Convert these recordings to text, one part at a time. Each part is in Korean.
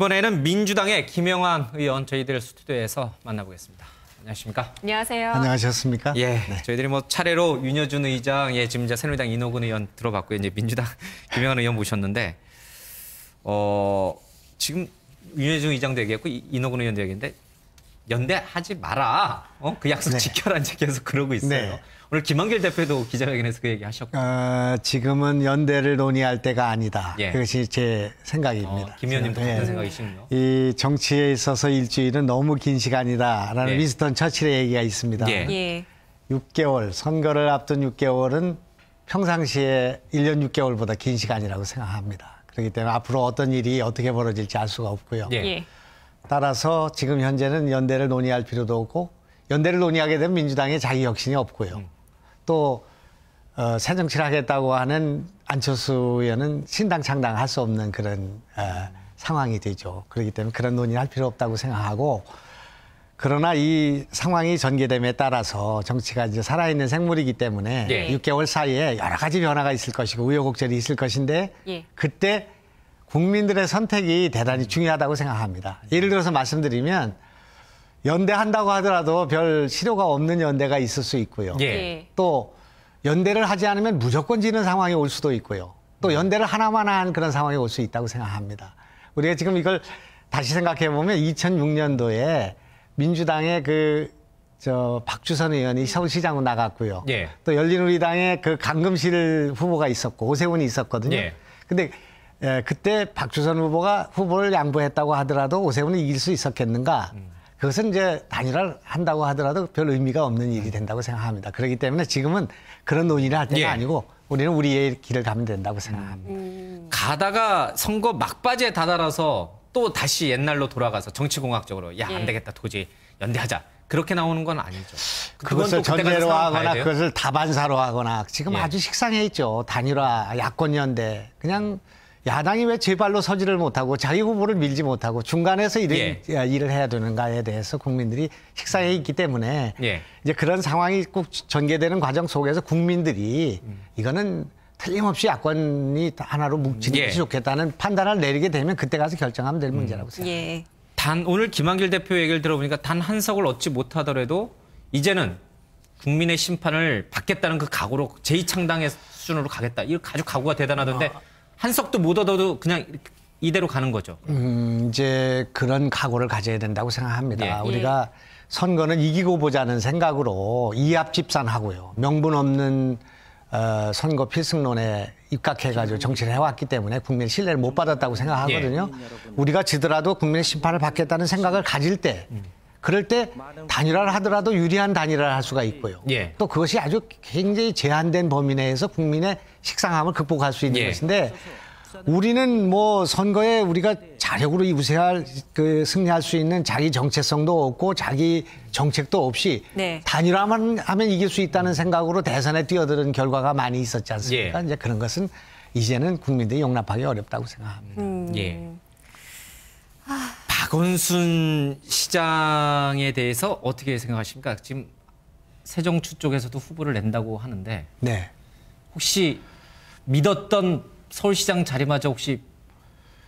이번에는 민주당의 김영환 의원 저희들 스튜디오에서 만나보겠습니다. 안녕하십니까? 안녕하세요. 안녕하셨습니까? 예, 네. 저희들이 뭐 차례로 윤여준 의장, 지금 이제 새누리당 이노근 의원 들어봤고요. 이제 민주당 김영환 의원 모셨는데, 지금 윤여준 의장도 얘기했고 이노근 의원도 얘기했는데 연대하지 마라. 그 약속 네. 지켜라 이제 계속 그러고 있어요. 네. 오늘 김한길 대표도 기자회견에서 그 얘기 하셨고. 지금은 연대를 논의할 때가 아니다. 예. 그것이 제 생각입니다. 김 의원님도 같은 예. 생각이시군요. 이 정치에 있어서 일주일은 너무 긴 시간이다라는 예. 위스턴 처칠의 얘기가 있습니다. 예. 예. 6개월, 선거를 앞둔 6개월은 평상시에 1년 6개월보다 긴 시간이라고 생각합니다. 그렇기 때문에 앞으로 어떤 일이 어떻게 벌어질지 알 수가 없고요. 예. 예. 따라서 지금 현재는 연대를 논의할 필요도 없고 연대를 논의하게 되면 민주당에 자기 혁신이 없고요. 또 새정치를 하겠다고 하는 안철수 의원은 신당 창당할 수 없는 그런 상황이 되죠. 그렇기 때문에 그런 논의를 할 필요 없다고 생각하고 그러나 이 상황이 전개됨에 따라서 정치가 이제 살아있는 생물이기 때문에 예. 6개월 사이에 여러 가지 변화가 있을 것이고 우여곡절이 있을 것인데 예. 그때 국민들의 선택이 대단히 중요하다고 생각합니다. 예를 들어서 말씀드리면 연대한다고 하더라도 별 실효가 없는 연대가 있을 수 있고요. 예. 예. 또 연대를 하지 않으면 무조건 지는 상황이 올 수도 있고요. 또 연대를 하나만 한 그런 상황이 올 수 있다고 생각합니다. 우리가 지금 이걸 다시 생각해 보면 2006년도에 민주당의 박주선 의원이 서울시장으로 나갔고요. 예. 또 열린우리당의 강금실 후보가 있었고 오세훈이 있었거든요. 예. 근데 그때 박주선 후보가 후보를 양보했다고 하더라도 오세훈이 이길 수 있었겠는가? 그것은 이제 단일화를 한다고 하더라도 별 의미가 없는 일이 된다고 생각합니다. 그렇기 때문에 지금은 그런 논의를 할 때가 예. 아니고 우리는 우리의 길을 가면 된다고 생각합니다. 가다가 선거 막바지에 다다라서 또 다시 옛날로 돌아가서 정치공학적으로 야, 안 예. 되겠다 도저히 연대하자. 그렇게 나오는 건 아니죠. 그것을 그건 또 그때까지 전제로 상황 봐야 하거나 돼요? 그것을 다반사로 하거나 지금 예. 아주 식상해 있죠. 단일화, 야권연대. 그냥 야당이 왜 제발로 서지를 못하고 자기 후보를 밀지 못하고 중간에서 일을 해야 되는가에 대해서 국민들이 식상해 있기 때문에 예. 이제 그런 상황이 꼭 전개되는 과정 속에서 국민들이 이거는 틀림없이 야권이 하나로 뭉치는 예. 것이 좋겠다는 판단을 내리게 되면 그때 가서 결정하면 될 문제라고 생각합니다. 예. 오늘 김한길 대표 얘기를 들어보니까 단 한 석을 얻지 못하더라도 이제는 국민의 심판을 받겠다는 그 각오로 제2창당의 수준으로 가겠다. 이 아주 각오가 대단하던데 한 석도 못 얻어도 그냥 이대로 가는 거죠. 이제 그런 각오를 가져야 된다고 생각합니다. 예. 우리가 선거는 이기고 보자는 생각으로 이합집산하고요. 명분 없는 선거 필승론에 입각해가지고 정치를 해왔기 때문에 국민의 신뢰를 못 받았다고 생각하거든요. 우리가 지더라도 국민의 심판을 받겠다는 생각을 가질 때 그럴 때 단일화를 하더라도 유리한 단일화를 할 수가 있고요. 예. 또 그것이 아주 굉장히 제한된 범위 내에서 국민의 식상함을 극복할 수 있는 예. 것인데 우리는 뭐 선거에 우리가 자력으로 우세할 승리할 수 있는 자기 정체성도 없고 자기 정책도 없이 네. 단일화만 하면 이길 수 있다는 생각으로 대선에 뛰어드는 결과가 많이 있었지 않습니까? 예. 이제 그런 것은 이제는 국민들이 용납하기 어렵다고 생각합니다. 예. 박원순 시장에 대해서 어떻게 생각하십니까? 지금 새정치 쪽에서도 후보를 낸다고 하는데 네. 혹시 믿었던 서울시장 자리마저 혹시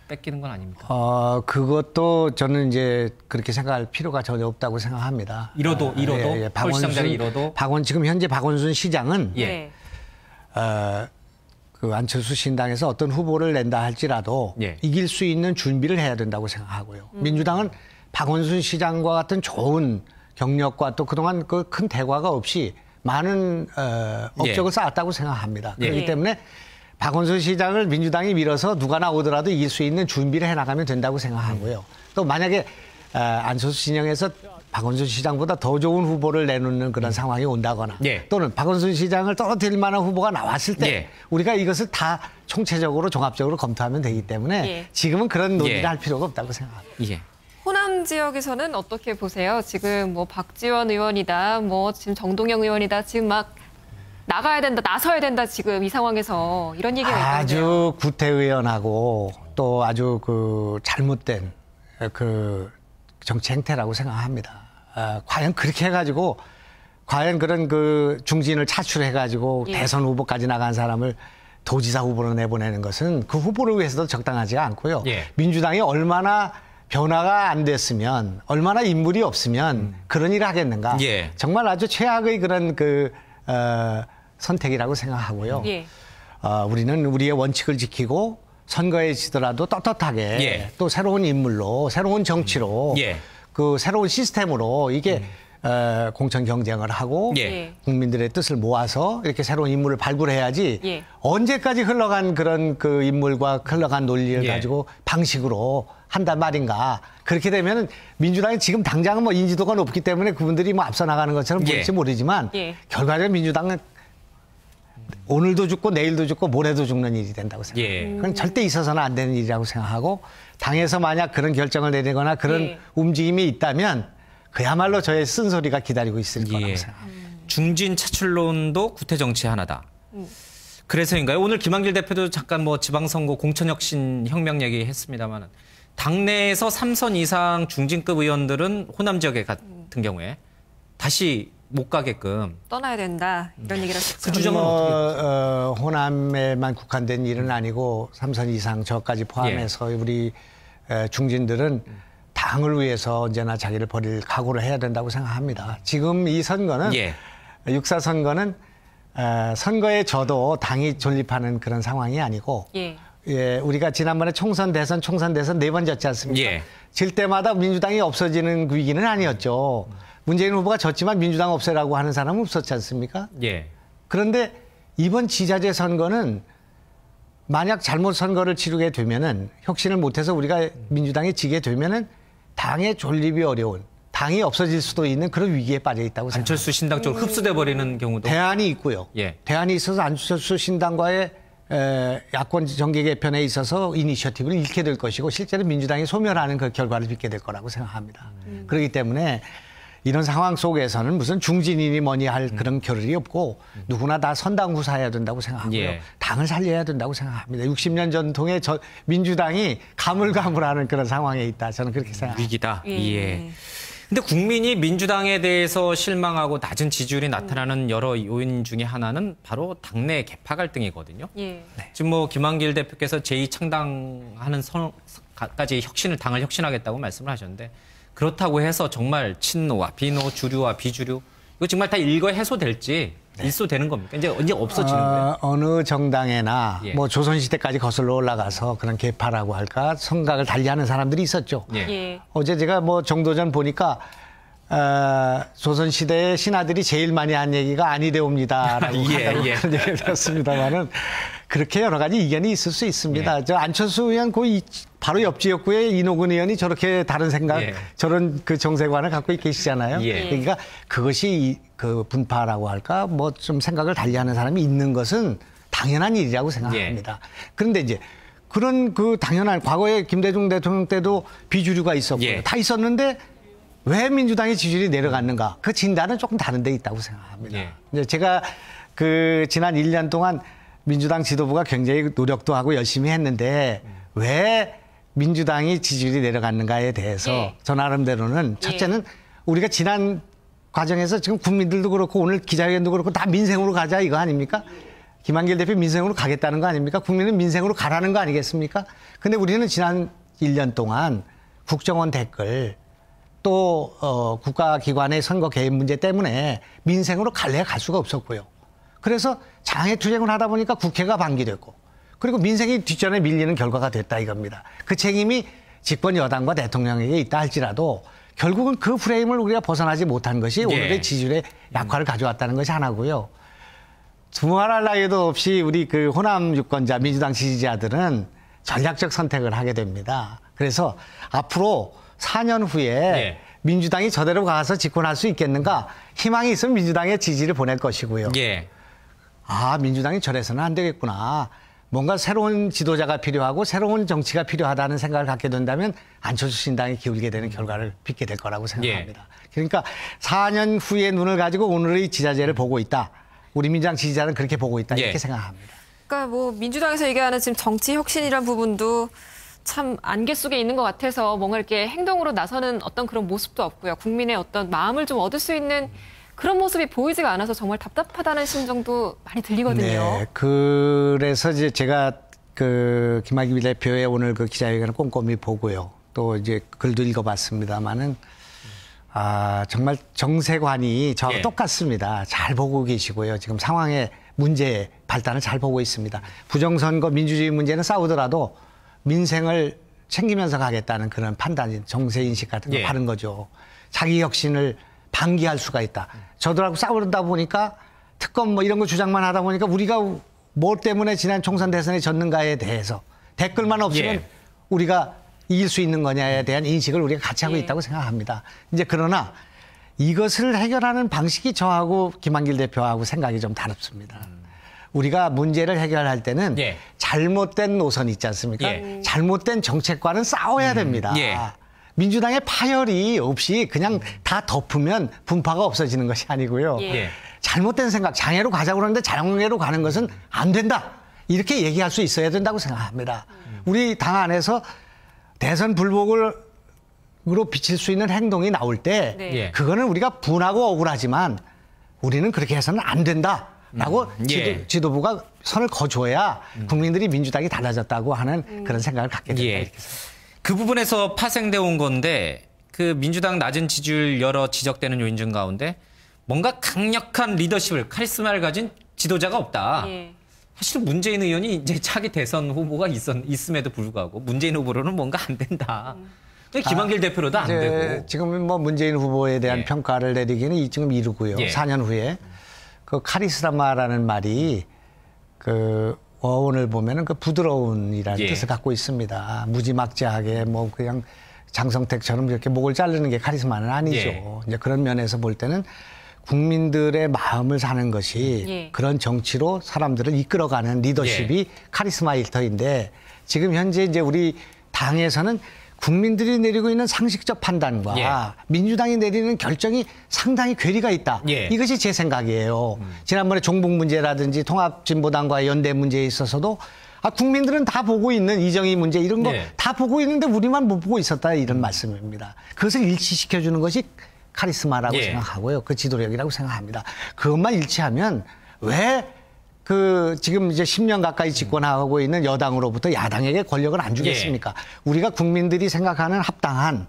뺏기는 건 아닙니까? 그것도 저는 이제 그렇게 생각할 필요가 전혀 없다고 생각합니다. 잃어도 서울시장 자리 잃어도 지금 현재 박원순 시장은 예. 네. 그 안철수 신당에서 어떤 후보를 낸다 할지라도 예. 이길 수 있는 준비를 해야 된다고 생각하고요. 민주당은 박원순 시장과 같은 좋은 경력과 또 그동안 그 큰 대과가 없이 많은 업적을 쌓았다고 생각합니다. 예. 그렇기 때문에 박원순 시장을 민주당이 밀어서 누가 나오더라도 이길 수 있는 준비를 해나가면 된다고 생각하고요. 또 만약에 안철수 진영에서 박원순 시장보다 더 좋은 후보를 내놓는 그런 상황이 온다거나 예. 또는 박원순 시장을 떨어뜨릴 만한 후보가 나왔을 때 예. 우리가 이것을 다 총체적으로 종합적으로 검토하면 되기 때문에 예. 지금은 그런 논의를 예. 할 필요가 없다고 생각합니다. 예. 호남 지역에서는 어떻게 보세요? 지금 뭐 박지원 의원이다, 뭐 지금 정동영 의원이다, 지금 막 나가야 된다, 나서야 된다, 지금 이 상황에서 이런 얘기가 있던데요. 아주 구태의연하고 또 아주 잘못된 정치 행태라고 생각합니다. 과연 그렇게 해가지고 과연 그런 중진을 차출해가지고 예. 대선 후보까지 나간 사람을 도지사 후보로 내보내는 것은 그 후보를 위해서도 적당하지가 않고요. 예. 민주당이 얼마나 변화가 안 됐으면 얼마나 인물이 없으면 그런 일을 하겠는가. 예. 정말 아주 최악의 그런 선택이라고 생각하고요. 예. 우리는 우리의 원칙을 지키고 선거에 지더라도 떳떳하게 예. 또 새로운 인물로 새로운 정치로 예. 그 새로운 시스템으로 이게 공천 경쟁을 하고 예. 국민들의 뜻을 모아서 이렇게 새로운 인물을 발굴해야지 예. 언제까지 흘러간 그런 그 인물과 흘러간 논리를 예. 가지고 방식으로 한단 말인가. 그렇게 되면은 민주당이 지금 당장은 뭐 인지도가 높기 때문에 그분들이 뭐 앞서 나가는 것처럼 예. 보일지 모르지만 예. 결과적으로 민주당은 오늘도 죽고 내일도 죽고 모레도 죽는 일이 된다고 생각해요. 예. 그건 절대 있어서는 안 되는 일이라고 생각하고 당에서 만약 그런 결정을 내리거나 그런 예. 움직임이 있다면 그야말로 저의 쓴소리가 기다리고 있을 거라고 예. 생각합니다. 중진 차출론도 구태 정치 하나다. 그래서인가요? 오늘 김한길 대표도 잠깐 뭐 지방선거 공천혁신 혁명 얘기했습니다만 당내에서 3선 이상 중진급 의원들은 호남 지역에 같은 경우에 다시 못 가게끔 떠나야 된다 이런 얘기를 하셨죠. 그 주장은 호남에만 국한된 일은 아니고 3선 이상 저까지 포함해서 우리 중진들은 당을 위해서 언제나 자기를 버릴 각오를 해야 된다고 생각합니다. 지금 이 선거는 예. 육사 선거는 선거에 져도 당이 존립하는 그런 상황이 아니고 예. 예, 우리가 지난번에 총선 대선 4번 졌지 않습니까? 예. 질 때마다 민주당이 없어지는 위기는 아니었죠. 문재인 후보가 졌지만 민주당 없애라고 하는 사람은 없었지 않습니까? 예. 그런데 이번 지자체 선거는 만약 잘못 선거를 치르게 되면은 혁신을 못해서 우리가 민주당이 지게 되면은 당의 존립이 어려운 당이 없어질 수도 있는 그런 위기에 빠져 있다고 생각합니다. 안철수 신당 쪽 흡수돼 버리는 경우도 대안이 있고요. 예. 대안이 있어서 안철수 신당과의 야권 정계 개편에 있어서 이니셔티브를 잃게 될 것이고 실제로 민주당이 소멸하는 그 결과를 빚게 될 거라고 생각합니다. 그렇기 때문에 이런 상황 속에서는 무슨 중진이니 뭐니 할 그런 겨를이 없고 누구나 다 선당 후사해야 된다고 생각하고요. 예. 당을 살려야 된다고 생각합니다. 60년 전통의 민주당이 가물가물하는 그런 상황에 있다. 저는 그렇게 생각합니다. 위기다. 예. 예. 근데 국민이 민주당에 대해서 실망하고 낮은 지지율이 나타나는 여러 요인 중에 하나는 바로 당내 계파 갈등이거든요. 예. 지금 뭐 김한길 대표께서 제2창당하는 까지 당을 혁신하겠다고 말씀을 하셨는데 그렇다고 해서 정말 친노와 비노, 주류와 비주류 이거 정말 다 일거 해소될지 일소되는 겁니까? 이제 언제 없어지는 거예요? 어느 정당에나 예. 뭐 조선시대까지 거슬러 올라가서 그런 계파라고 할까 성각을 달리하는 사람들이 있었죠. 예. 예. 어제 제가 뭐 정도전 보니까 조선시대의 신하들이 제일 많이 한 얘기가 아니되옵니다라고 예, 한다고 예. 그런 얘기를 들었습니다만은 그렇게 여러 가지 이견이 있을 수 있습니다. 예. 저 안철수 의원 바로 옆 지역구에 이노근 의원이 저렇게 다른 생각, 예. 저런 그 정세관을 갖고 계시잖아요. 예. 그러니까 그것이 그 분파라고 할까 뭐 좀 생각을 달리하는 사람이 있는 것은 당연한 일이라고 생각합니다. 그런데 이제 그런 그 당연한 과거에 김대중 대통령 때도 비주류가 있었고요. 예. 다 있었는데 왜 민주당의 지지율이 내려갔는가? 그 진단은 조금 다른 데 있다고 생각합니다. 예. 이제 제가 그 지난 1년 동안 민주당 지도부가 굉장히 노력도 하고 열심히 했는데 왜 민주당이 지지율이 내려갔는가에 대해서 예. 저 나름대로는 첫째는 우리가 지난 과정에서 지금 국민들도 그렇고 오늘 기자회견도 그렇고 다 민생으로 가자 이거 아닙니까? 김한길 대표 민생으로 가겠다는 거 아닙니까? 국민은 민생으로 가라는 거 아니겠습니까? 근데 우리는 지난 1년 동안 국정원 댓글 또 국가기관의 선거 개입 문제 때문에 민생으로 갈래야 갈 수가 없었고요. 그래서 장애투쟁을 하다 보니까 국회가 방기됐고 그리고 민생이 뒷전에 밀리는 결과가 됐다 이겁니다. 그 책임이 집권 여당과 대통령에게 있다 할지라도 결국은 그 프레임을 우리가 벗어나지 못한 것이 오늘의 지지율의 약화를 가져왔다는 것이 하나고요. 두말할 나위도 없이 우리 그 호남 유권자 민주당 지지자들은 전략적 선택을 하게 됩니다. 그래서 앞으로 4년 후에 민주당이 저대로 가서 집권할 수 있겠는가 희망이 있으면 민주당의 지지를 보낼 것이고요. 예. 아, 민주당이 저래서는 안 되겠구나. 뭔가 새로운 지도자가 필요하고 새로운 정치가 필요하다는 생각을 갖게 된다면 안철수 신당이 기울게 되는 결과를 빚게 될 거라고 생각합니다. 그러니까 4년 후의 눈을 가지고 오늘의 지자체를 보고 있다. 우리 민주당 지지자는 그렇게 보고 있다. 이렇게 생각합니다. 그러니까 뭐 민주당에서 얘기하는 지금 정치 혁신이란 부분도 참 안개 속에 있는 것 같아서 뭔가 이렇게 행동으로 나서는 어떤 그런 모습도 없고요. 국민의 어떤 마음을 좀 얻을 수 있는 그런 모습이 보이지가 않아서 정말 답답하다는 심정도 많이 들리거든요. 네, 그래서 이제 제가 그 김학의 대표의 오늘 그 기자회견을 꼼꼼히 보고요. 또 이제 글도 읽어봤습니다만은 정말 정세관이 저하고 예. 똑같습니다. 잘 보고 계시고요. 지금 상황의 문제 발단을 잘 보고 있습니다. 부정선거 민주주의 문제는 싸우더라도 민생을 챙기면서 가겠다는 그런 판단이 정세인식 같은 거 예. 바른 거죠. 자기 혁신을 방기할 수가 있다. 저들하고 싸우다 보니까 특검 뭐 이런 거 주장만 하다 보니까 우리가 뭐 때문에 지난 총선 대선에 졌는가에 대해서 댓글만 없으면 예. 우리가 이길 수 있는 거냐에 대한 인식을 우리가 같이 하고 예. 있다고 생각합니다. 이제 그러나 이것을 해결하는 방식이 저하고 김한길 대표하고 생각이 좀 다릅니다. 우리가 문제를 해결할 때는 예. 잘못된 노선 있지 않습니까? 예. 잘못된 정책과는 싸워야 됩니다. 예. 민주당의 파열이 없이 그냥 다 덮으면 분파가 없어지는 것이 아니고요. 예. 예. 잘못된 생각, 장애로 가자고 그러는데 장애로 가는 것은 안 된다. 이렇게 얘기할 수 있어야 된다고 생각합니다. 우리 당 안에서 대선 불복으로 비칠 수 있는 행동이 나올 때 네. 예. 그거는 우리가 분하고 억울하지만 우리는 그렇게 해서는 안 된다라고 예. 지도부가 선을 거줘야 국민들이 민주당이 달라졌다고 하는 그런 생각을 갖게 된다. 예. 그 부분에서 파생돼 온 건데 그 민주당 낮은 지지율 여러 지적되는 요인 중 가운데 뭔가 강력한 리더십을 카리스마를 가진 지도자가 없다. 예. 사실은 문재인 의원이 이제 차기 대선 후보가 있음에도 불구하고 문재인 후보로는 뭔가 안 된다. 김한길 대표로도 안 이제 되고. 지금 뭐 문재인 후보에 대한 예. 평가를 내리기는 지금 이르고요. 예. 4년 후에 그 카리스마라는 말이 그 어원을 보면은 그 부드러운이라는 예. 뜻을 갖고 있습니다. 무지막지하게 뭐 그냥 장성택처럼 이렇게 목을 자르는 게 카리스마는 아니죠. 예. 이제 그런 면에서 볼 때는 국민들의 마음을 사는 것이 예. 그런 정치로 사람들을 이끌어가는 리더십이 예. 카리스마 일터인데 지금 현재 이제 우리 당에서는 국민들이 내리고 있는 상식적 판단과 예. 민주당이 내리는 결정이 상당히 괴리가 있다. 예. 이것이 제 생각이에요. 지난번에 종북 문제라든지 통합진보당과의 연대 문제에 있어서도 국민들은 다 보고 있는 이정희 문제 이런 거 예. 다 보고 있는데 우리만 못 보고 있었다 이런 말씀입니다. 그것을 일치시켜주는 것이 카리스마라고 예. 생각하고요. 그 지도력이라고 생각합니다. 그것만 일치하면 왜 그 지금 이제 10년 가까이 집권하고 있는 여당으로부터 야당에게 권력을 안 주겠습니까? 우리가 국민들이 생각하는 합당한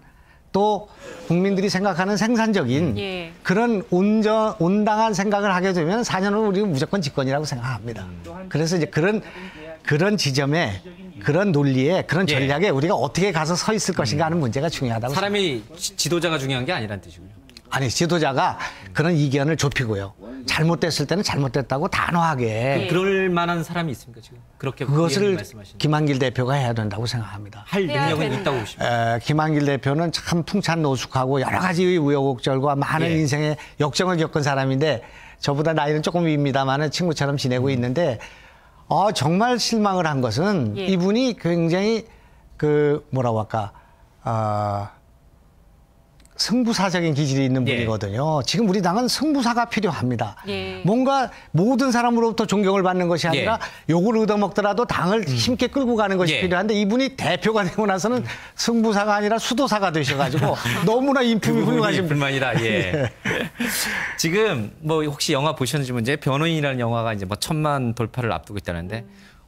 또 국민들이 생각하는 생산적인 예. 그런 온당한 생각을 하게 되면 4년 후 우리는 무조건 집권이라고 생각합니다. 그래서 이제 그런 지점에 그런 논리에 그런 예. 전략에 우리가 어떻게 가서 서 있을 것인가 하는 문제가 중요하다고 사람이 지도자가 중요한 게 아니란 뜻이군요. 아니 지도자가 그런 이견을 좁히고요. 잘못됐을 때는 잘못됐다고 단호하게 그럴 만한 사람이 있습니까 지금? 그렇게 그것을 말씀하시는 김한길 대표가 해야 된다고 생각합니다. 할 해야 능력은 된다. 있다고 보십니다. 김한길 대표는 참 풍찬노숙하고 여러 가지의 우여곡절과 많은 예. 인생의 역정을 겪은 사람인데 저보다 나이는 조금 위입니다만은 친구처럼 지내고 있는데 정말 실망을 한 것은 예. 이분이 굉장히 그 뭐라고 할까 승부사적인 기질이 있는 예. 분이거든요. 지금 우리 당은 승부사가 필요합니다. 예. 뭔가 모든 사람으로부터 존경을 받는 것이 아니라 욕을 얻어먹더라도 당을 힘께 끌고 가는 것이 예. 필요한데 이분이 대표가 되고 나서는 승부사가 아니라 수도사가 되셔가지고 너무나 인품이 그 부분이 훌륭하신 불만이다. 예. 지금 뭐 혹시 영화 보셨는지 문제 변호인이라는 영화가 이제 뭐 1000만 돌파를 앞두고 있다는데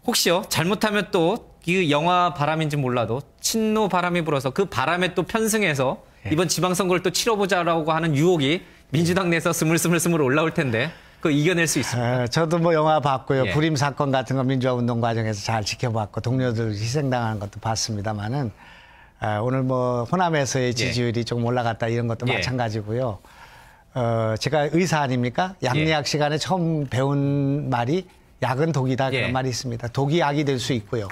혹시요 잘못하면 또 이 영화 바람인지 몰라도 친노 바람이 불어서 그 바람에 또 편승해서 이번 지방선거를 또 치러보자라고 하는 유혹이 민주당 내에서 스물스물 올라올 텐데 그거 이겨낼 수 있습니다. 저도 뭐 영화 봤고요. 예. 불임 사건 같은 거 민주화 운동 과정에서 잘 지켜봤고 동료들 희생당하는 것도 봤습니다만은 오늘 뭐 호남에서의 지지율이 좀 올라갔다 이런 것도 예. 마찬가지고요. 제가 의사 아닙니까? 양리학 시간에 처음 배운 말이 약은 독이다 그런 예. 말이 있습니다. 독이 약이 될 수 있고요.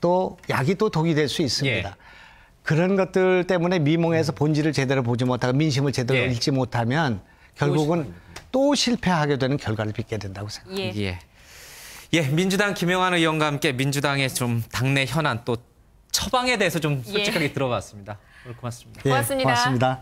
또 약이 또 독이 될 수 있습니다. 예. 그런 것들 때문에 미몽에서 본질을 제대로 보지 못하고 민심을 제대로 예. 읽지 못하면 결국은 또 실패하게 되는 결과를 빚게 된다고 생각합니다. 예. 예, 민주당 김영환 의원과 함께 민주당의 좀 당내 현안 또 처방에 대해서 좀 솔직하게 들어봤습니다. 오늘 고맙습니다. 고맙습니다. 고맙습니다.